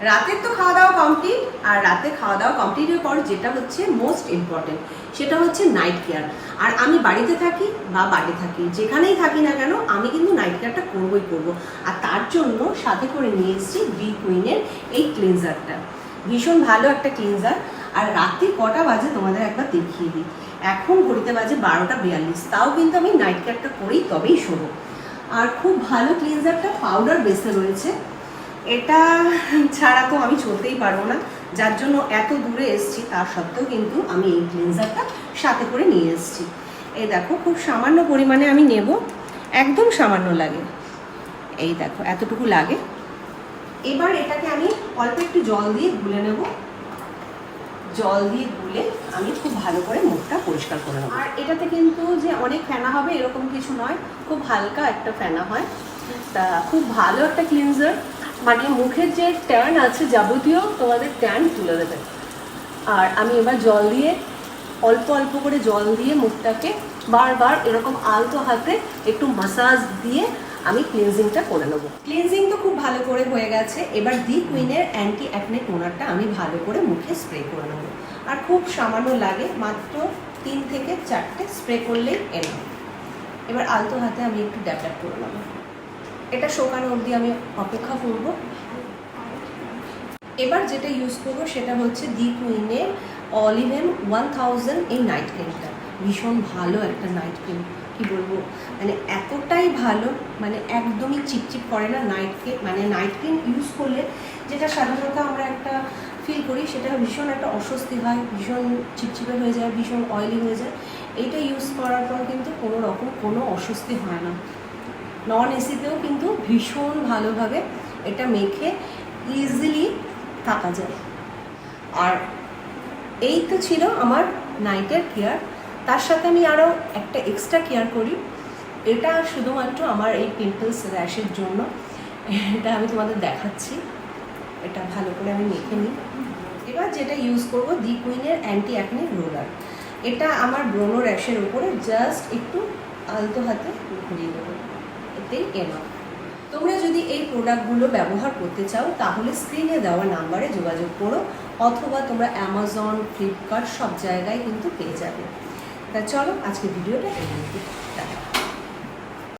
রাতের তো খাওয়া দাওয়া কমপ্লিট, আর রাতে খাওয়া দাওয়া কমপ্লিটের পর যেটা হচ্ছে মোস্ট ইম্পর্টেন্ট সেটা হচ্ছে নাইট কেয়ার। আর আমি বাড়িতে থাকি বা বাইরে থাকি, যেখানেই থাকি না কেন আমি কিন্তু নাইট কেয়ারটা করবই করবো। আর তার জন্য সাথে করে নিয়ে এসেছি বি কুইনের এই ক্লিনজারটা। ভীষণ ভালো একটা ক্লিনজার। আর রাত্রি কটা বাজে তোমাদের একবার দেখিয়ে দিই। এখন ঘড়িতে বাজে 12:42, তাও কিন্তু আমি নাইট কেয়ারটা করেই তবেই শোবো। আর খুব ভালো ক্লিনজারটা, পাউডার বেসে রয়েছে। এটা ছাড়া তো আমি চলতেই পারবো না, যার জন্য এত দূরে এসেছি তার সত্ত্বেও কিন্তু আমি এই ক্লিনজারটা সাথে করে নিয়ে এসেছি। এই দেখো খুব সামান্য পরিমাণে আমি নেব, একদম সামান্য লাগে, এই দেখো এতটুকু লাগে। এবার এটাকে আমি অল্প একটু জল দিয়ে গুলে নেব। জল দিয়ে গুলে আমি খুব ভালো করে মুখটা পরিষ্কার করে নেব। আর এটাতে কিন্তু যে অনেক ফেনা হবে এরকম কিছু নয়, খুব হালকা একটা ফেনা হয়। তা খুব ভালো একটা ক্লিনজার, মানে মুখের যে ট্যান আছে যাবতীয় তোমাদের ট্যান তুলে দেবে। আর আমি এবার জল দিয়ে অল্প অল্প করে জল দিয়ে মুখটাকে বারবার এরকম আলতো হাতে একটু মাসাজ দিয়ে আমি ক্লিনজিংটা করে নেবো। ক্লিনজিং তো খুব ভালো করে হয়ে গেছে। এবার দি কুইনের অ্যান্টি অ্যাকনে টোনারটা আমি ভালো করে মুখে স্প্রে করে নেবো। আর খুব সামান্য লাগে, মাত্র 3 থেকে 4টে স্প্রে করলেই এলাম। এবার আলতো হাতে আমি একটু ড্যাপ ড্যাপ করে নেবো। এটা শুকানো অবধি আমি অপেক্ষা করব। এবার যেটা ইউজ করবো সেটা হচ্ছে দি কুইনের অলিভেন 1000 এই নাইট ক্রিমটা। ভীষণ ভালো একটা নাইট ক্রিম, কি বলবো, মানে এতটাই ভালো, মানে একদমই চিপচিপ করে না নাইটকে। মানে নাইট ক্রিম ইউজ করলে যেটা সাধারণত আমরা একটা ফিল করি সেটা ভীষণ একটা অস্বস্তি হয়, ভীষণ চিপচিপে হয়ে যায়, ভীষণ অয়েলি হয়ে যায়। এইটা ইউজ করার পর কিন্তু কোনো রকম কোনো অস্বস্তি হয় না। নন এসিতেও কিন্তু ভীষণ ভালোভাবে এটা মেখে ইজিলি থাকা যায়। আর এই তো ছিল আমার নাইটের কেয়ার। তার সাথে আমি আরও একটা এক্সট্রা কেয়ার করি। এটা শুধুমাত্র আমার এই পিম্পলস র্যাশের জন্য। এটা আমি তোমাদের দেখাচ্ছি, এটা ভালো করে আমি মেখে নিই। এবার যেটা ইউজ করব দি কুইনের অ্যান্টি অ্যাকনে রোলার। এটা আমার ব্রোনো র্যাশের উপরে জাস্ট একটু আলতো হাতে ঘুরিয়ে দেবো, এতেই এনাফ। তোমরা যদি এই প্রোডাক্টগুলো ব্যবহার করতে চাও তাহলে স্ক্রিনে দেওয়া নাম্বারে যোগাযোগ করো, অথবা তোমরা অ্যামাজন, ফ্লিপকার্ট সব জায়গায় কিন্তু পেয়ে যাবে। তা চলো আজকে ভিডিওটা এই অবধি।